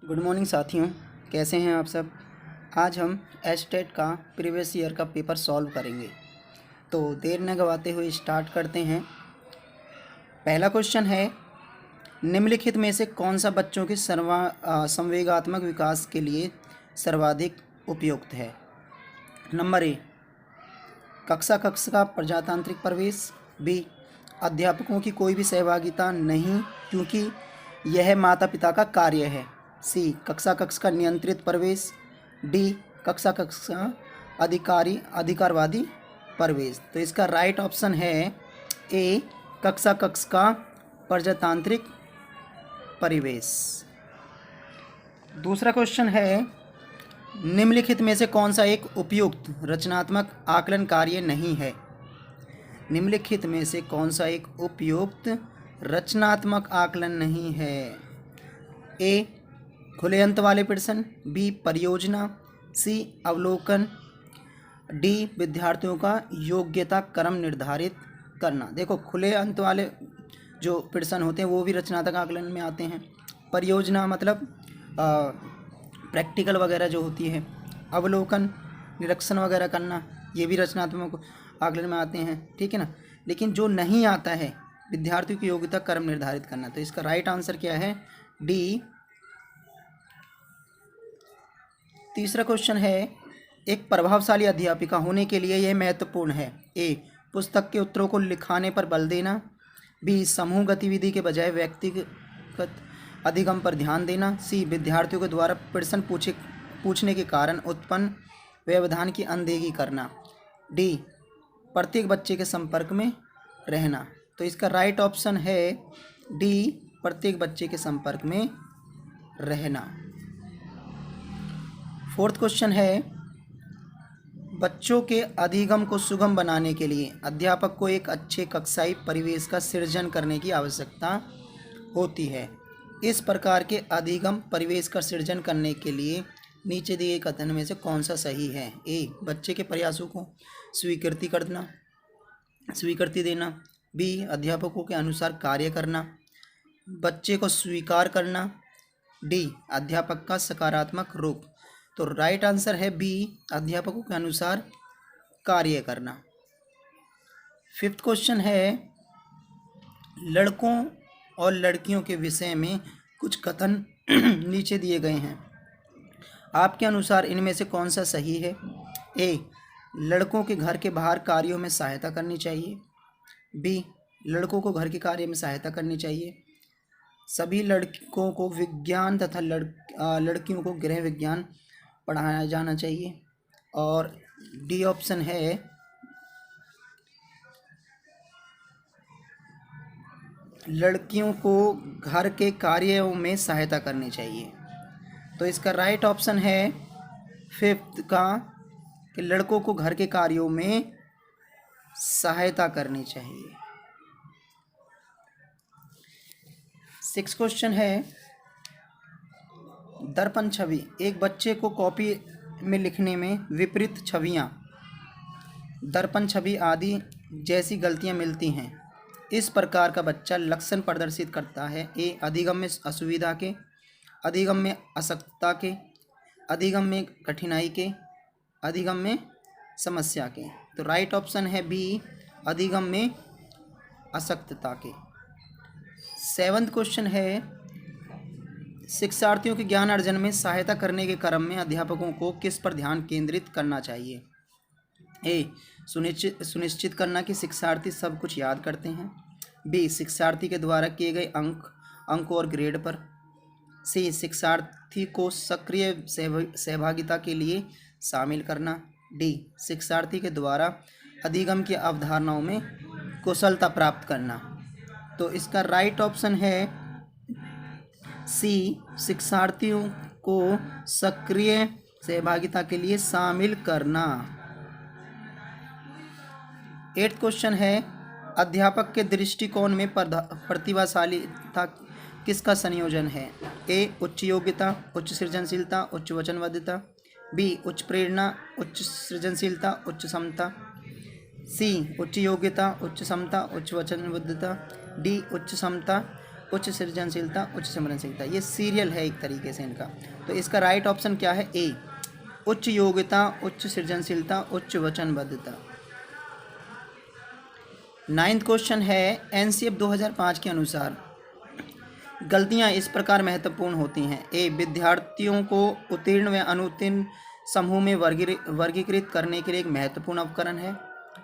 Good morning साथियों, कैसे हैं आप सब। आज हम एस्टेट का प्रीवियस ईयर का पेपर सॉल्व करेंगे। तो देर न गवाते हुए स्टार्ट करते हैं। पहला क्वेश्चन है, निम्नलिखित में से कौन सा बच्चों के संवेगात्मक विकास के लिए सर्वाधिक उपयुक्त है। नंबर ए, कक्षा का प्रजातांत्रिक प्रवेश। बी, अध्यापकों की कोई भी सहभागिता नहीं क्योंकि यह माता पिता का कार्य है। सी, कक्षा का नियंत्रित प्रवेश। डी, कक्षा का अधिकारवादी प्रवेश। तो इसका राइट ऑप्शन है ए, कक्षा का प्रजातांत्रिक परिवेश। दूसरा क्वेश्चन है, निम्नलिखित में से कौन सा एक उपयुक्त रचनात्मक आकलन कार्य नहीं है। निम्नलिखित में से कौन सा एक उपयुक्त रचनात्मक आकलन नहीं है। ए, खुले अंत वाले प्रश्न। बी, परियोजना। सी, अवलोकन। डी, विद्यार्थियों का योग्यता क्रम निर्धारित करना। देखो, खुले अंत वाले जो प्रश्न होते हैं वो भी रचनात्मक आकलन में आते हैं। परियोजना मतलब प्रैक्टिकल वगैरह जो होती है। अवलोकन, निरीक्षण वगैरह करना, ये भी रचनात्मक आकलन में आते हैं, ठीक है ना। लेकिन जो नहीं आता है, विद्यार्थियों की योग्यता क्रम निर्धारित करना। तो इसका राइट आंसर क्या है, डी। तीसरा क्वेश्चन है, एक प्रभावशाली अध्यापिका होने के लिए यह महत्वपूर्ण है। ए, पुस्तक के उत्तरों को लिखाने पर बल देना। बी, समूह गतिविधि के बजाय व्यक्तिगत अधिगम पर ध्यान देना। सी, विद्यार्थियों के द्वारा प्रश्न पूछने के कारण उत्पन्न व्यवधान की अनदेखी करना। डी, प्रत्येक बच्चे के संपर्क में रहना। तो इसका राइट ऑप्शन है डी, प्रत्येक बच्चे के संपर्क में रहना। फोर्थ क्वेश्चन है, बच्चों के अधिगम को सुगम बनाने के लिए अध्यापक को एक अच्छे कक्षाई परिवेश का सृजन करने की आवश्यकता होती है। इस प्रकार के अधिगम परिवेश का सृजन करने के लिए नीचे दिए कथन में से कौन सा सही है। ए, बच्चे के प्रयासों को स्वीकृति देना। बी, अध्यापकों के अनुसार कार्य करना, बच्चे को स्वीकार करना। डी, अध्यापक का सकारात्मक रूप। तो राइट आंसर है बी, अध्यापकों के अनुसार कार्य करना। फिफ्थ क्वेश्चन है, लड़कों और लड़कियों के विषय में कुछ कथन नीचे दिए गए हैं। आपके अनुसार इनमें से कौन सा सही है। ए, लड़कों के घर के बाहर कार्यों में सहायता करनी चाहिए। बी, लड़कों को घर के कार्य में सहायता करनी चाहिए। सभी लड़कों को विज्ञान तथा लड़कियों को गृह विज्ञान पढ़ाया जाना चाहिए। और डी ऑप्शन है, लड़कियों को घर के कार्यों में सहायता करनी चाहिए। तो इसका राइट ऑप्शन है फिफ्थ का, कि लड़कों को घर के कार्यों में सहायता करनी चाहिए। सिक्स क्वेश्चन है, दर्पण छवि। एक बच्चे को कॉपी में लिखने में विपरीत छवियां, दर्पण छवि आदि जैसी गलतियां मिलती हैं। इस प्रकार का बच्चा लक्षण प्रदर्शित करता है। ए, अधिगम में असुविधा के, अधिगम में अशक्तता के, अधिगम में कठिनाई के, अधिगम में समस्या के। तो राइट ऑप्शन है बी, अधिगम में अशक्तता के। सेवंथ क्वेश्चन है, शिक्षार्थियों के ज्ञान अर्जन में सहायता करने के क्रम में अध्यापकों को किस पर ध्यान केंद्रित करना चाहिए। ए, सुनिश्चित करना कि शिक्षार्थी सब कुछ याद करते हैं। बी, शिक्षार्थी के द्वारा किए गए अंक और ग्रेड पर। सी, शिक्षार्थी को सक्रिय सहभागिता के लिए शामिल करना। डी, शिक्षार्थी के द्वारा अधिगम की अवधारणाओं में कुशलता प्राप्त करना। तो इसका राइट ऑप्शन है सी, शिक्षार्थियों को सक्रिय सहभागिता के लिए शामिल करना। एट्थ क्वेश्चन है, अध्यापक के दृष्टिकोण में प्रतिभाशालीता किसका संयोजन है। ए, उच्च योग्यता, उच्च सृजनशीलता, उच्च वचनबद्धता। बी, उच्च प्रेरणा, उच्च सृजनशीलता, उच्च क्षमता। सी, उच्च योग्यता, उच्च क्षमता, उच्च वचनबद्धता। डी, उच्च क्षमता, उच्च सृजनशीलता, उच्च संवेदनशीलता, ये सीरियल है एक तरीके से इनका। तो इसका राइट ऑप्शन क्या है? ए, उच्च योग्यता, उच्च सृजनशीलता, उच्च वचनबद्धता। 9th क्वेश्चन है, एनसीएफ 2005 के अनुसार गलतियां इस प्रकार महत्वपूर्ण होती हैं। ए, विद्यार्थियों को उत्तीर्ण व अनुत्तीर्ण समूह में वर्गीकृत करने के लिए एक महत्वपूर्ण उपकरण है।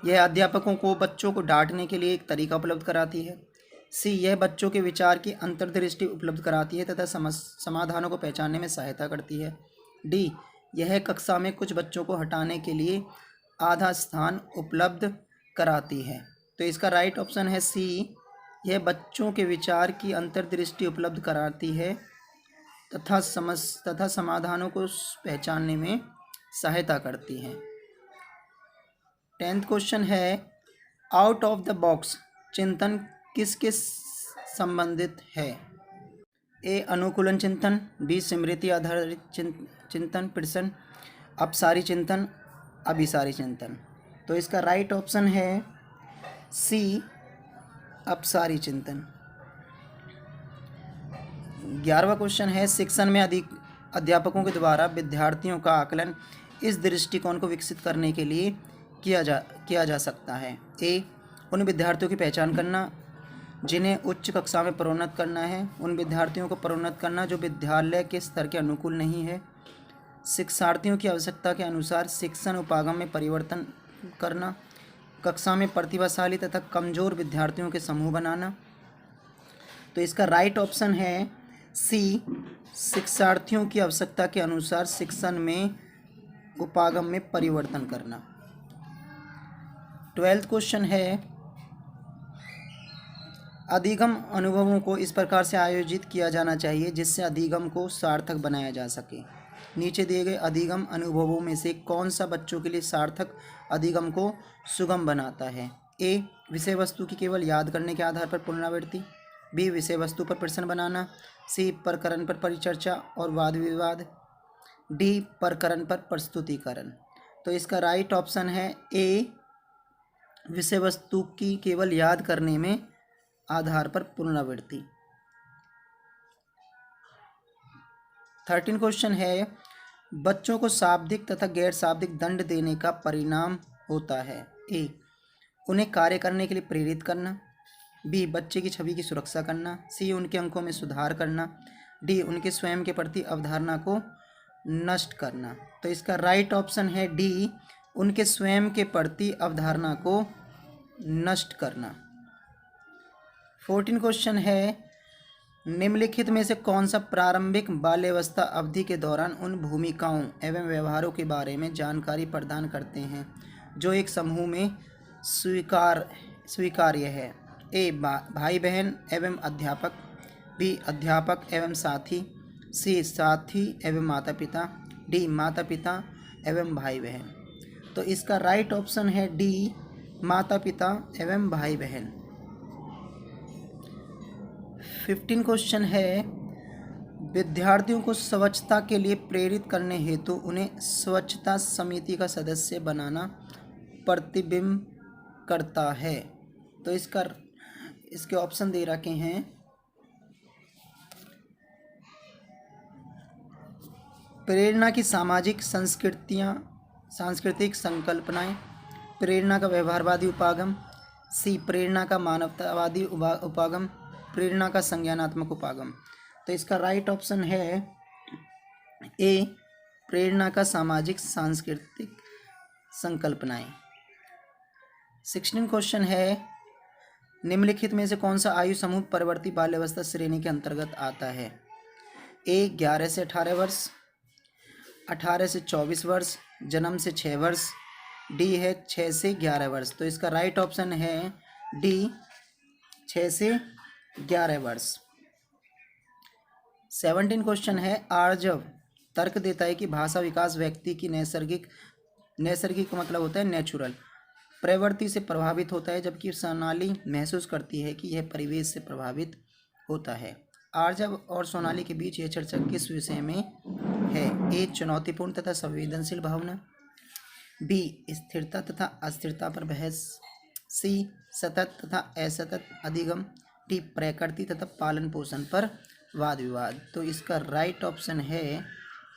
यह अध्यापकों को बच्चों को डांटने के लिए एक तरीका उपलब्ध कराती है। सी, यह बच्चों के विचार की अंतर्दृष्टि उपलब्ध कराती है तथा समाधानों को पहचानने में सहायता करती है। डी, यह कक्षा में कुछ बच्चों को हटाने के लिए आधा स्थान उपलब्ध कराती है। तो इसका राइट ऑप्शन है सी, यह बच्चों के विचार की अंतर्दृष्टि उपलब्ध कराती है तथा समाधानों को पहचानने में सहायता करती है। 10th क्वेश्चन है, आउट ऑफ द बॉक्स चिंतन किसके संबंधित है? ए, अनुकूलन चिंतन, बी, स्मृति आधारित चिंतन, प्रश्न अपसारी चिंतन, अभिसारी चिंतन। तो इसका राइट ऑप्शन है सी, अपसारी चिंतन। 11वां क्वेश्चन है, शिक्षण में अध्यापकों के द्वारा विद्यार्थियों का आकलन इस दृष्टिकोण को विकसित करने के लिए किया जा सकता है। ए, उन विद्यार्थियों की पहचान करना जिन्हें उच्च कक्षा में प्रोन्नत करना है, उन विद्यार्थियों को प्रोन्नत करना जो विद्यालय के स्तर के अनुकूल नहीं है, शिक्षार्थियों की आवश्यकता के अनुसार शिक्षण उपागम में परिवर्तन करना, कक्षा में प्रतिभाशाली तथा कमजोर विद्यार्थियों के समूह बनाना। तो इसका राइट ऑप्शन है सी, शिक्षार्थियों की आवश्यकता के अनुसार शिक्षण में उपागम में परिवर्तन करना। 12th क्वेश्चन है, अधिगम अनुभवों को इस प्रकार से आयोजित किया जाना चाहिए जिससे अधिगम को सार्थक बनाया जा सके। नीचे दिए गए अधिगम अनुभवों में से कौन सा बच्चों के लिए सार्थक अधिगम को सुगम बनाता है? ए, विषय वस्तु की केवल याद करने के आधार पर पुनरावृत्ति, बी, विषय वस्तु पर प्रश्न बनाना, सी, प्रकरण पर परिचर्चा और वाद विवाद, डी, प्रकरण पर प्रस्तुतिकरण। तो इसका राइट ऑप्शन है ए, विषय वस्तु की केवल याद करने में आधार पर पुनरावृत्ति। 13 क्वेश्चन है, बच्चों को शाब्दिक तथा गैर शाब्दिक दंड देने का परिणाम होता है। ए, उन्हें कार्य करने के लिए प्रेरित करना, बी, बच्चे की छवि की सुरक्षा करना, सी, उनके अंकों में सुधार करना, डी, उनके स्वयं के प्रति अवधारणा को नष्ट करना। तो इसका राइट ऑप्शन है डी, उनके स्वयं के प्रति अवधारणा को नष्ट करना। 14 क्वेश्चन है, निम्नलिखित में से कौन सा प्रारंभिक बाल्यावस्था अवधि के दौरान उन भूमिकाओं एवं व्यवहारों के बारे में जानकारी प्रदान करते हैं जो एक समूह में स्वीकार्य है? ए, भाई बहन एवं अध्यापक, बी, अध्यापक एवं साथी, सी, साथी एवं माता पिता, डी, माता पिता एवं भाई बहन। तो इसका राइट ऑप्शन है डी, माता पिता एवं भाई बहन। 15 क्वेश्चन है, विद्यार्थियों को स्वच्छता के लिए प्रेरित करने हेतु उन्हें स्वच्छता समिति का सदस्य बनाना प्रतिबिंब करता है। तो इसके ऑप्शन दे रखे हैं, प्रेरणा की सामाजिक सांस्कृतिक संकल्पनाएं, प्रेरणा का व्यवहारवादी उपागम, सी, प्रेरणा का मानवतावादी उपागम, प्रेरणा का संज्ञानात्मक उपागम। तो इसका राइट ऑप्शन है ए, प्रेरणा का सामाजिक सांस्कृतिक संकल्पनाएं। 16 क्वेश्चन है, निम्नलिखित में से कौन सा आयु समूह परवर्ती बाल्यावस्था श्रेणी के अंतर्गत आता है? ए, 11 से 18 वर्ष, 18 से 24 वर्ष, जन्म से 6 वर्ष, डी है 6 से 11 वर्ष। तो इसका राइट ऑप्शन है डी, 6 से 11 वर्ष। 17 क्वेश्चन है, आर्जव तर्क देता है कि भाषा विकास व्यक्ति की नैसर्गिक मतलब होता है नेचुरल प्रवृत्ति से प्रभावित होता है, जबकि सोनाली महसूस करती है कि यह परिवेश से प्रभावित होता है। आर्जव और सोनाली के बीच यह चर्चा किस विषय में है? ए, चुनौतीपूर्ण तथा संवेदनशील भावना, बी, स्थिरता तथा अस्थिरता पर बहस, सी, सतत तथा असतत अधिगम, डी प्रकृति तथा पालन पोषण पर वाद विवाद। तो इसका राइट ऑप्शन है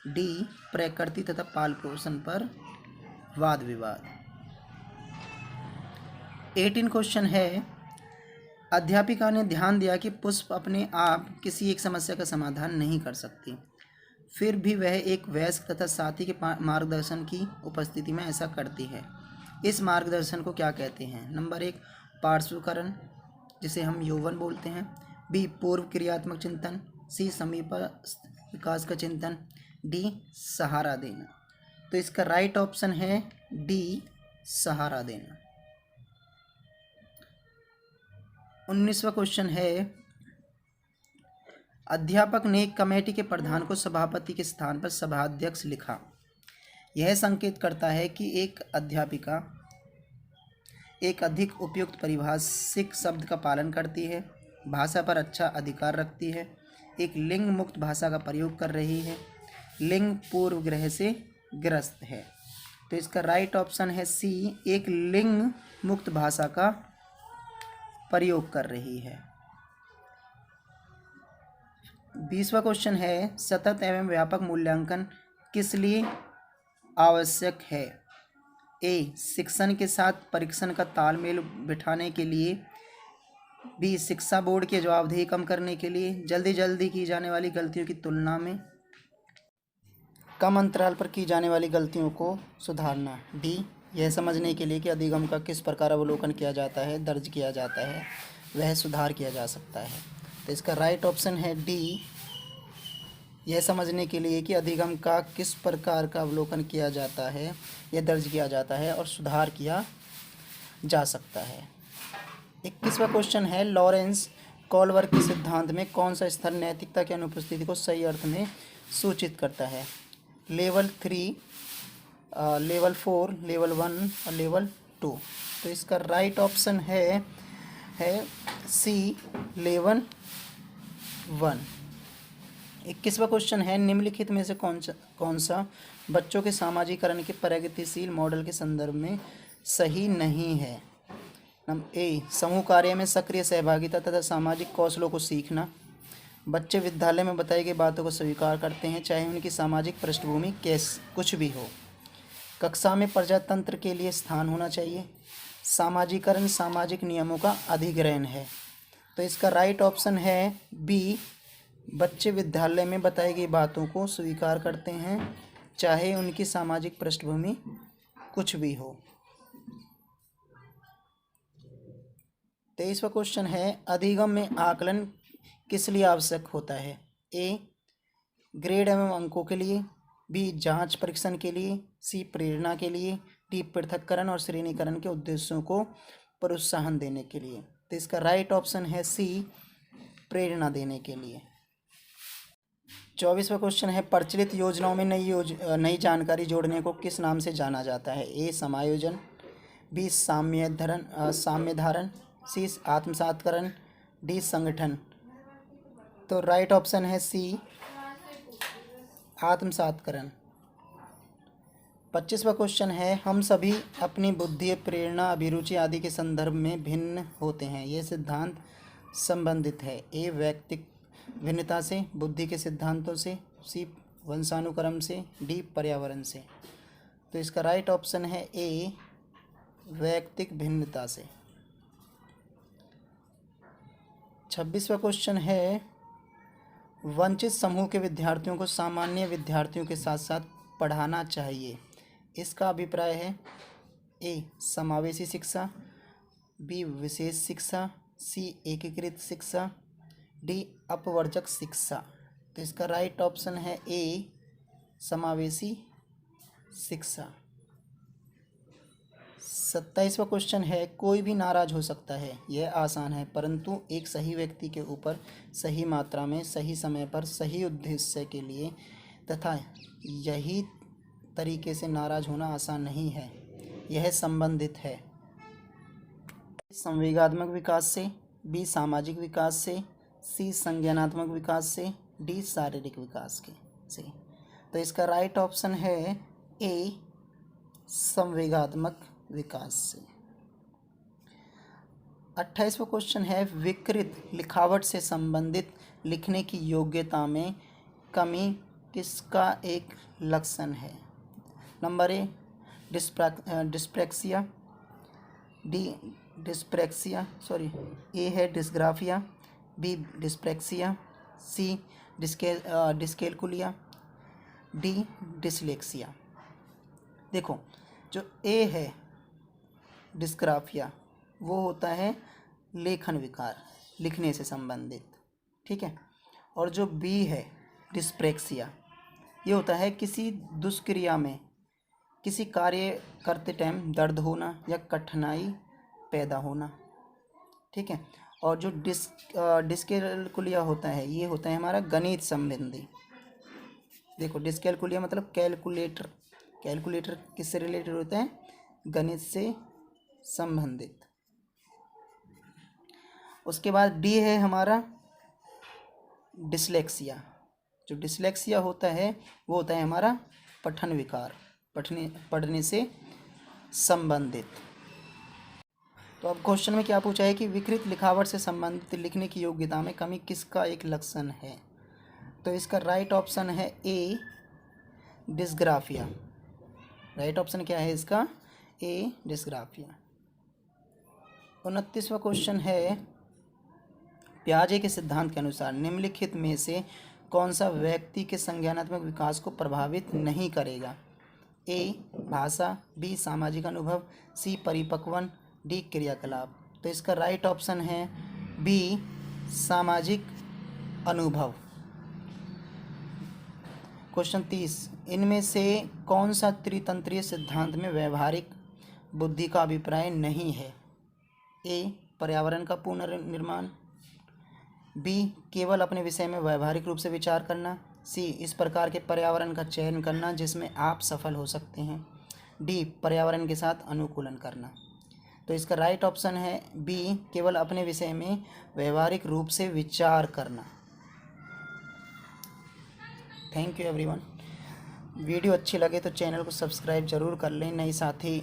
डी प्रकृति तथा पालन पोषण पर वाद विवाद। 18 क्वेश्चन है, अध्यापिका ने ध्यान दिया कि पुष्प अपने आप किसी एक समस्या का समाधान नहीं कर सकती, फिर भी वह एक वयस्क तथा साथी के मार्गदर्शन की उपस्थिति में ऐसा करती है। इस मार्गदर्शन को क्या कहते हैं? नंबर 1 पार्श्वकरण, जिसे हम यौवन बोलते हैं। बी पूर्व क्रियात्मक चिंतन। सी समीप विकास का चिंतन। डी सहारा देना। तो इसका राइट ऑप्शन है डी सहारा देना। 19वां क्वेश्चन है, अध्यापक ने एक कमेटी के प्रधान को सभापति के स्थान पर सभाध्यक्ष लिखा। यह संकेत करता है कि एक अध्यापिका एक अधिक उपयुक्त परिभाषिक शब्द का पालन करती है, भाषा पर अच्छा अधिकार रखती है, एक लिंग मुक्त भाषा का प्रयोग कर रही है, लिंग पूर्वग्रह से ग्रस्त है। तो इसका राइट ऑप्शन है सी, एक लिंग मुक्त भाषा का प्रयोग कर रही है। 20वां क्वेश्चन है, सतत एवं व्यापक मूल्यांकन किस लिए आवश्यक है? ए शिक्षण के साथ परीक्षण का तालमेल बिठाने के लिए। बी शिक्षा बोर्ड की जवाबदेही कम करने के लिए। जल्दी की जाने वाली गलतियों की तुलना में कम अंतराल पर की जाने वाली गलतियों को सुधारना। डी यह समझने के लिए कि अधिगम का किस प्रकार अवलोकन किया जाता है, दर्ज किया जाता है, वह सुधार किया जा सकता है। तो इसका राइट ऑप्शन है डी, यह समझने के लिए कि अधिगम का किस प्रकार का अवलोकन किया जाता है, यह दर्ज किया जाता है और सुधार किया जा सकता है। 21वां क्वेश्चन है, लॉरेंस कोलबर्ग के सिद्धांत में कौन सा स्तर नैतिकता की अनुपस्थिति को सही अर्थ में सूचित करता है? लेवल 3, लेवल 4, लेवल 1 और लेवल 2। तो इसका राइट ऑप्शन है सी, लेवल 1। 21वां क्वेश्चन है, निम्नलिखित में से कौन सा बच्चों के सामाजिकरण के प्रगतिशील मॉडल के संदर्भ में सही नहीं है? नंबर ए समूह कार्य में सक्रिय सहभागिता तथा सामाजिक कौशलों को सीखना। बच्चे विद्यालय में बताई गई बातों को स्वीकार करते हैं, चाहे उनकी सामाजिक पृष्ठभूमि कुछ भी हो। कक्षा में प्रजातंत्र के लिए स्थान होना चाहिए। सामाजिकरण सामाजिक नियमों का अधिग्रहण है। तो इसका राइट ऑप्शन है बी, बच्चे विद्यालय में बताई गई बातों को स्वीकार करते हैं, चाहे उनकी सामाजिक पृष्ठभूमि कुछ भी हो। 23वां क्वेश्चन है, अधिगम में आकलन किस लिए आवश्यक होता है? ए ग्रेड एवं अंकों के लिए। बी जांच परीक्षण के लिए। सी प्रेरणा के लिए। डी पृथक्करण और श्रेणीकरण के उद्देश्यों को प्रोत्साहन देने के लिए। तो इसका राइट ऑप्शन है सी, प्रेरणा देने के लिए। 24वां क्वेश्चन है, प्रचलित योजनाओं में नई जानकारी जोड़ने को किस नाम से जाना जाता है? ए समायोजन। बी साम्यधारण। सी आत्मसातकरण। डी संगठन। तो राइट ऑप्शन है सी, आत्मसातकरण। 25वां क्वेश्चन है, हम सभी अपनी बुद्धि, प्रेरणा, अभिरुचि आदि के संदर्भ में भिन्न होते हैं, यह सिद्धांत संबंधित है। ए वैयक्तिक भिन्नता से, बुद्धि के सिद्धांतों से। सी वंशानुक्रम से। डी पर्यावरण से। तो इसका राइट ऑप्शन है ए, वैयक्तिक भिन्नता से। 26वां क्वेश्चन है, वंचित समूह के विद्यार्थियों को सामान्य विद्यार्थियों के साथ साथ पढ़ाना चाहिए, इसका अभिप्राय है? ए समावेशी शिक्षा। बी विशेष शिक्षा। सी एकीकृत शिक्षा। डी अपवर्जक शिक्षा। तो इसका राइट ऑप्शन है ए, समावेशी शिक्षा। 27वां क्वेश्चन है, कोई भी नाराज हो सकता है, यह आसान है, परंतु एक सही व्यक्ति के ऊपर सही मात्रा में, सही समय पर, सही उद्देश्य के लिए तथा यही तरीके से नाराज होना आसान नहीं है। यह संबंधित है संवेगात्मक विकास से। बी सामाजिक विकास से। सी संज्ञानात्मक विकास से। डी शारीरिक विकास से। तो इसका राइट ऑप्शन है ए, संवेगात्मक विकास से। 28वां क्वेश्चन है विकृत लिखावट से संबंधित लिखने की योग्यता में कमी किसका एक लक्षण है? नंबर ए डिस्प्रैक्सिया, ए है डिस्ग्राफिया, बी डिस्प्रैक्सिया, सी डिस्कैलकुलिया, डी डिसलेक्सिया। देखो, जो ए है डिस्ग्राफिया वो होता है लेखन विकार, लिखने से संबंधित, ठीक है। और जो बी है डिस्प्रैक्सिया ये होता है किसी दुष्क्रिया में, किसी कार्य करते टाइम दर्द होना या कठिनाई पैदा होना, ठीक है। और जो डिस्कैलकुलिया होता है ये होता है हमारा गणित संबंधी। देखो, डिस्कैलकुलिया मतलब कैलकुलेटर, कैलकुलेटर किससे रिलेटेड होता है? गणित से संबंधित। उसके बाद डी है हमारा डिसलेक्सिया। जो डिसलेक्सिया होता है वो होता है हमारा पठन विकार, पढ़ने से संबंधित। तो अब क्वेश्चन में क्या पूछा है कि विकृत लिखावट से संबंधित लिखने की योग्यता में कमी किसका एक लक्षण है? तो इसका राइट ऑप्शन है ए डिस्ग्राफिया। राइट ऑप्शन क्या है इसका? ए डिस्ग्राफिया। 29वां क्वेश्चन है पियाजे के सिद्धांत के अनुसार निम्नलिखित में से कौन सा व्यक्ति के संज्ञानात्मक विकास को प्रभावित नहीं करेगा? ए भाषा, बी सामाजिक अनुभव, सी परिपक्वन, डी क्रियाकलाप। तो इसका राइट ऑप्शन है बी सामाजिक अनुभव। क्वेश्चन 30, इनमें से कौन सा त्रितंत्रीय सिद्धांत में व्यवहारिक बुद्धि का अभिप्राय नहीं है? ए पर्यावरण का पुनर्निर्माण, बी केवल अपने विषय में व्यवहारिक रूप से विचार करना, सी इस प्रकार के पर्यावरण का चयन करना जिसमें आप सफल हो सकते हैं, डी पर्यावरण के साथ अनुकूलन करना। तो इसका राइट ऑप्शन है बी केवल अपने विषय में व्यवहारिक रूप से विचार करना। Thank you everyone. वीडियो अच्छी लगे तो चैनल को सब्सक्राइब जरूर कर लें, नए साथी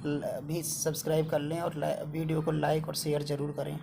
भी सब्सक्राइब कर लें और वीडियो को लाइक और शेयर ज़रूर करें।